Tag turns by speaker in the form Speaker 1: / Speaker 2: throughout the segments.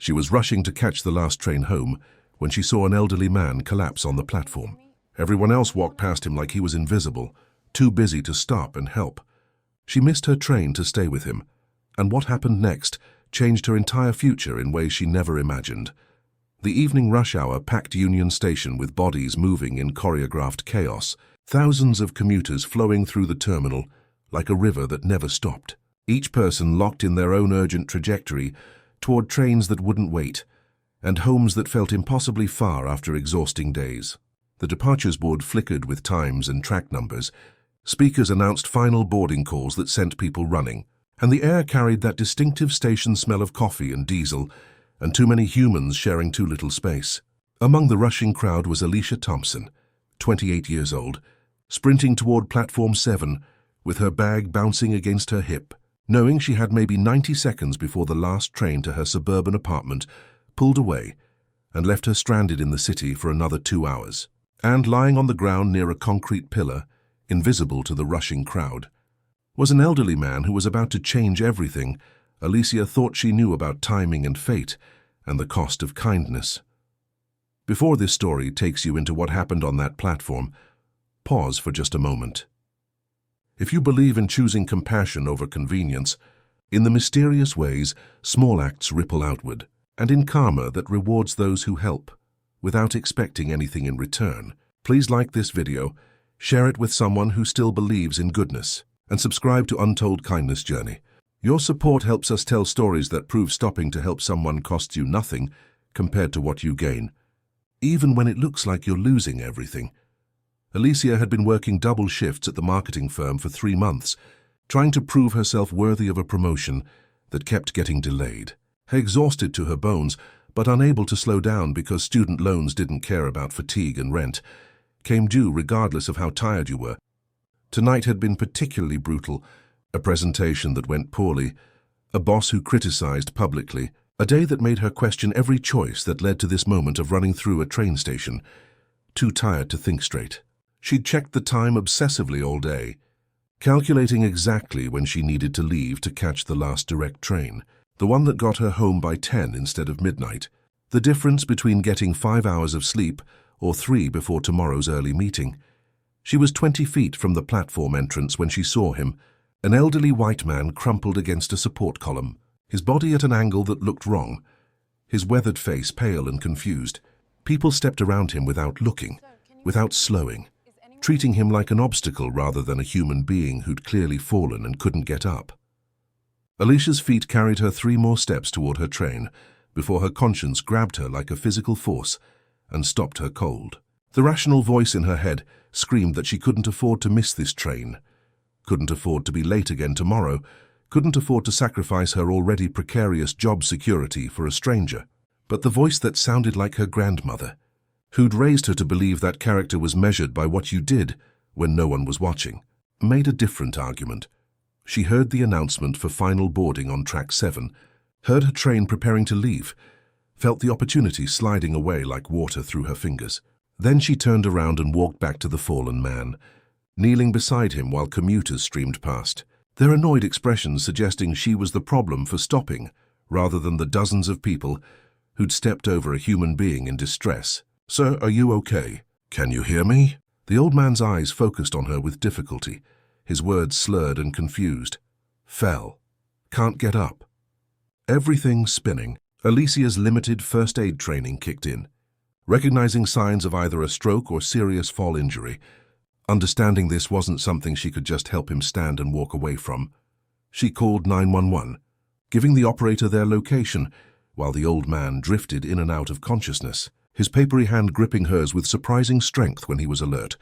Speaker 1: She was rushing to catch the last train home when she saw an elderly man collapse on the platform. Everyone else walked past him like he was invisible, too busy to stop and help. She missed her train to stay with him, and what happened next changed her entire future in ways she never imagined. The evening rush hour packed Union Station with bodies moving in choreographed chaos, thousands of commuters flowing through the terminal like a river that never stopped, each person locked in their own urgent trajectory toward trains that wouldn't wait, and homes that felt impossibly far after exhausting days. The departures board flickered with times and track numbers. Speakers announced final boarding calls that sent people running, and the air carried that distinctive station smell of coffee and diesel, and too many humans sharing too little space. Among the rushing crowd was Alicia Thompson, 28 years old, sprinting toward Platform 7 with her bag bouncing against her hip, knowing she had maybe 90 seconds before the last train to her suburban apartment pulled away and left her stranded in the city for another 2 hours. And lying on the ground near a concrete pillar, invisible to the rushing crowd, was an elderly man who was about to change everything Alicia thought she knew about timing and fate and the cost of kindness. Before this story takes you into what happened on that platform, pause for just a moment. If you believe in choosing compassion over convenience, in the mysterious ways small acts ripple outward, and in karma that rewards those who help, without expecting anything in return, please like this video, share it with someone who still believes in goodness, and subscribe to Untold Kindness Journey. Your support helps us tell stories that prove stopping to help someone costs you nothing compared to what you gain, even when it looks like you're losing everything. Alicia had been working double shifts at the marketing firm for 3 months, trying to prove herself worthy of a promotion that kept getting delayed. Exhausted to her bones, but unable to slow down because student loans didn't care about fatigue and rent, came due regardless of how tired you were. Tonight had been particularly brutal, a presentation that went poorly, a boss who criticized publicly, a day that made her question every choice that led to this moment of running through a train station, too tired to think straight. She'd checked the time obsessively all day, calculating exactly when she needed to leave to catch the last direct train, the one that got her home by 10 instead of midnight, the difference between getting 5 hours of sleep or 3 before tomorrow's early meeting. She was 20 feet from the platform entrance when she saw him, an elderly white man crumpled against a support column, his body at an angle that looked wrong, his weathered face pale and confused. People stepped around him without looking, without slowing, treating him like an obstacle rather than a human being who'd clearly fallen and couldn't get up. Alicia's feet carried her 3 more steps toward her train before her conscience grabbed her like a physical force and stopped her cold. The rational voice in her head screamed that she couldn't afford to miss this train, couldn't afford to be late again tomorrow, couldn't afford to sacrifice her already precarious job security for a stranger. But the voice that sounded like her grandmother, who'd raised her to believe that character was measured by what you did when no one was watching, made a different argument. She heard the announcement for final boarding on track 7, heard her train preparing to leave, felt the opportunity sliding away like water through her fingers. Then she turned around and walked back to the fallen man, kneeling beside him while commuters streamed past, their annoyed expressions suggesting she was the problem for stopping, rather than the dozens of people who'd stepped over a human being in distress. "Sir, are you okay? Can you hear me?" The old man's eyes focused on her with difficulty, his words slurred and confused. "Fell. Can't get up." Everything spinning. Alicia's limited first aid training kicked in, recognizing signs of either a stroke or serious fall injury. Understanding this wasn't something she could just help him stand and walk away from. She called 911, giving the operator their location, while the old man drifted in and out of consciousness, his papery hand gripping hers with surprising strength when he was alert,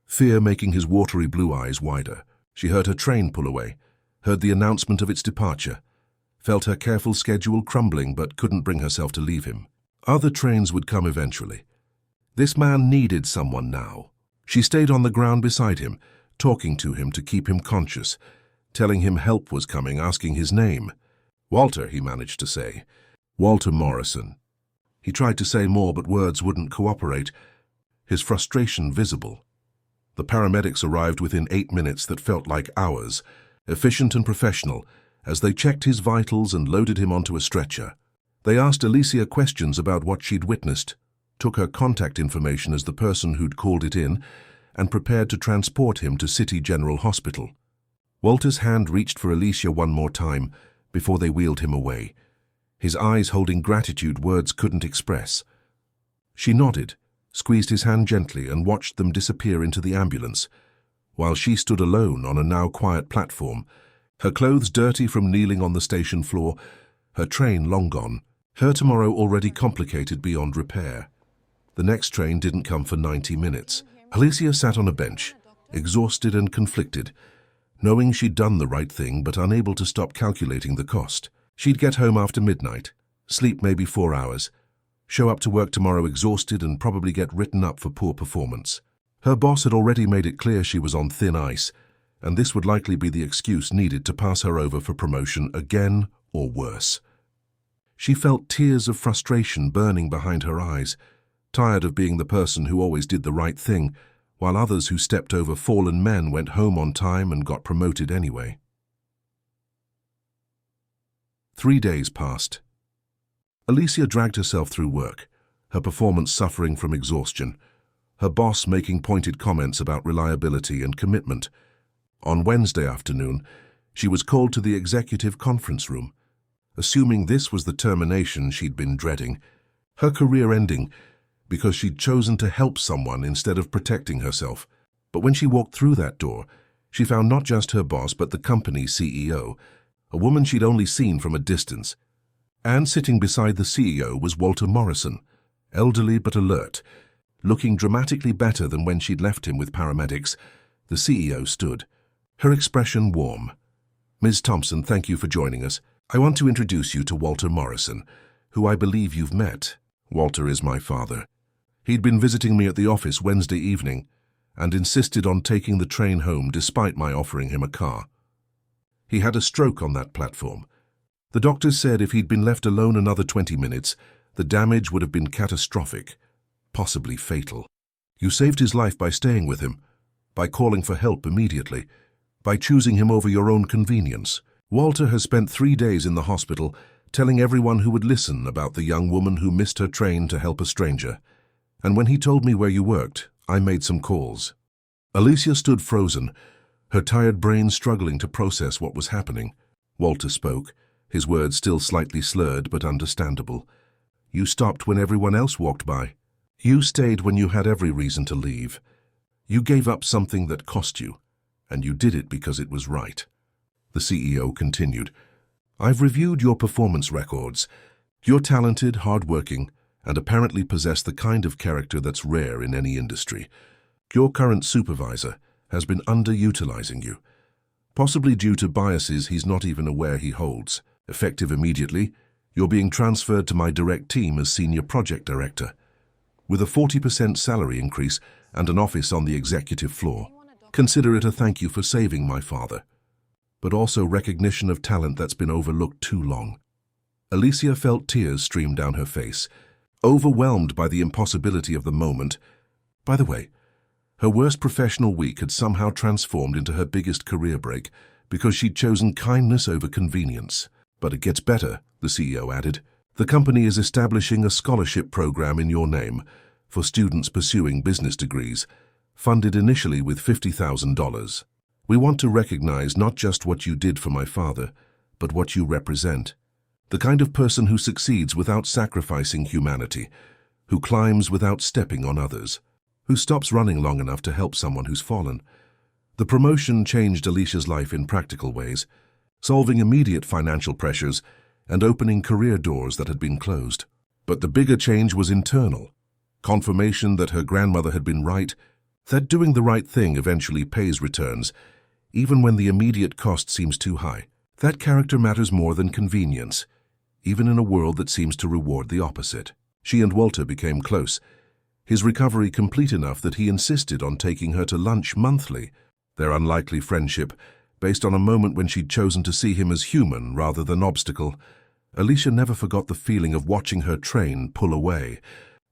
Speaker 1: fear making his watery blue eyes wider. She heard her train pull away, heard the announcement of its departure, felt her careful schedule crumbling but couldn't bring herself to leave him. Other trains would come eventually. This man needed someone now. She stayed on the ground beside him, talking to him to keep him conscious, telling him help was coming, asking his name. "Walter," he managed to say. "Walter Morrison." He tried to say more, but words wouldn't cooperate, his frustration visible. The paramedics arrived within 8 minutes that felt like hours, efficient and professional, as they checked his vitals and loaded him onto a stretcher. They asked Alicia questions about what she'd witnessed, took her contact information as the person who'd called it in, and prepared to transport him to City General Hospital. Walter's hand reached for Alicia one more time before they wheeled him away, his eyes holding gratitude words couldn't express. She nodded, squeezed his hand gently, and watched them disappear into the ambulance, while she stood alone on a now quiet platform, her clothes dirty from kneeling on the station floor, her train long gone, her tomorrow already complicated beyond repair. The next train didn't come for 90 minutes. Alicia sat on a bench, exhausted and conflicted, knowing she'd done the right thing but unable to stop calculating the cost. She'd get home after midnight, sleep maybe 4 hours, show up to work tomorrow exhausted and probably get written up for poor performance. Her boss had already made it clear she was on thin ice, and this would likely be the excuse needed to pass her over for promotion again or worse. She felt tears of frustration burning behind her eyes, tired of being the person who always did the right thing, while others who stepped over fallen men went home on time and got promoted anyway. 3 days passed. Alicia dragged herself through work, her performance suffering from exhaustion, her boss making pointed comments about reliability and commitment. On Wednesday afternoon, she was called to the executive conference room. Assuming this was the termination she'd been dreading, her career ending because she'd chosen to help someone instead of protecting herself. But when she walked through that door, she found not just her boss but the company's CEO, a woman she'd only seen from a distance. And sitting beside the CEO was Walter Morrison, elderly but alert, looking dramatically better than when she'd left him with paramedics. The CEO stood, her expression warm. "Ms. Thompson, thank you for joining us. I want to introduce you to Walter Morrison, who I believe you've met. Walter is my father. He'd been visiting me at the office Wednesday evening and insisted on taking the train home despite my offering him a car. He had a stroke on that platform. The doctors said if he'd been left alone another 20 minutes, the damage would have been catastrophic, possibly fatal. You saved his life by staying with him, by calling for help immediately, by choosing him over your own convenience. Walter has spent 3 days in the hospital telling everyone who would listen about the young woman who missed her train to help a stranger. And when he told me where you worked, I made some calls." Alicia stood frozen, her tired brain struggling to process what was happening. Walter spoke, his words still slightly slurred but understandable. "You stopped when everyone else walked by. You stayed when you had every reason to leave. You gave up something that cost you, and you did it because it was right." The CEO continued, "I've reviewed your performance records. You're talented, hard-working, and apparently possess the kind of character that's rare in any industry. Your current supervisor has been underutilizing you, possibly due to biases he's not even aware he holds. Effective immediately, you're being transferred to my direct team as Senior Project Director, with a 40% salary increase and an office on the executive floor. Consider it a thank you for saving my father, but also recognition of talent that's been overlooked too long." Alicia felt tears stream down her face, overwhelmed by the impossibility of the moment. By the way, her worst professional week had somehow transformed into her biggest career break because she'd chosen kindness over convenience. "But it gets better," the CEO added. "The company is establishing a scholarship program in your name for students pursuing business degrees, funded initially with $50,000. We want to recognize not just what you did for my father, but what you represent. The kind of person who succeeds without sacrificing humanity, who climbs without stepping on others, who stops running long enough to help someone who's fallen." The promotion changed Alicia's life in practical ways, solving immediate financial pressures and opening career doors that had been closed. But the bigger change was internal. Confirmation that her grandmother had been right, that doing the right thing eventually pays returns, even when the immediate cost seems too high. That character matters more than convenience, even in a world that seems to reward the opposite. She and Walter became close, his recovery complete enough that he insisted on taking her to lunch monthly. Their unlikely friendship, based on a moment when she'd chosen to see him as human rather than obstacle. Alicia never forgot the feeling of watching her train pull away,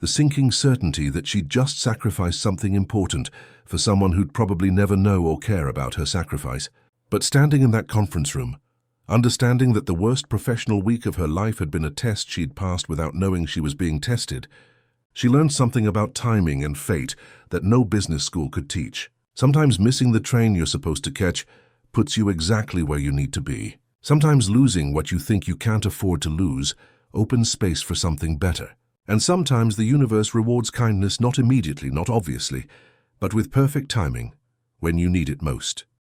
Speaker 1: the sinking certainty that she'd just sacrificed something important for someone who'd probably never know or care about her sacrifice. But standing in that conference room, Understanding that the worst professional week of her life had been a test she'd passed without knowing she was being tested, she learned something about timing and fate that no business school could teach. Sometimes missing the train you're supposed to catch puts you exactly where you need to be. Sometimes losing what you think you can't afford to lose opens space for something better. And sometimes the universe rewards kindness not immediately, not obviously, but with perfect timing, when you need it most.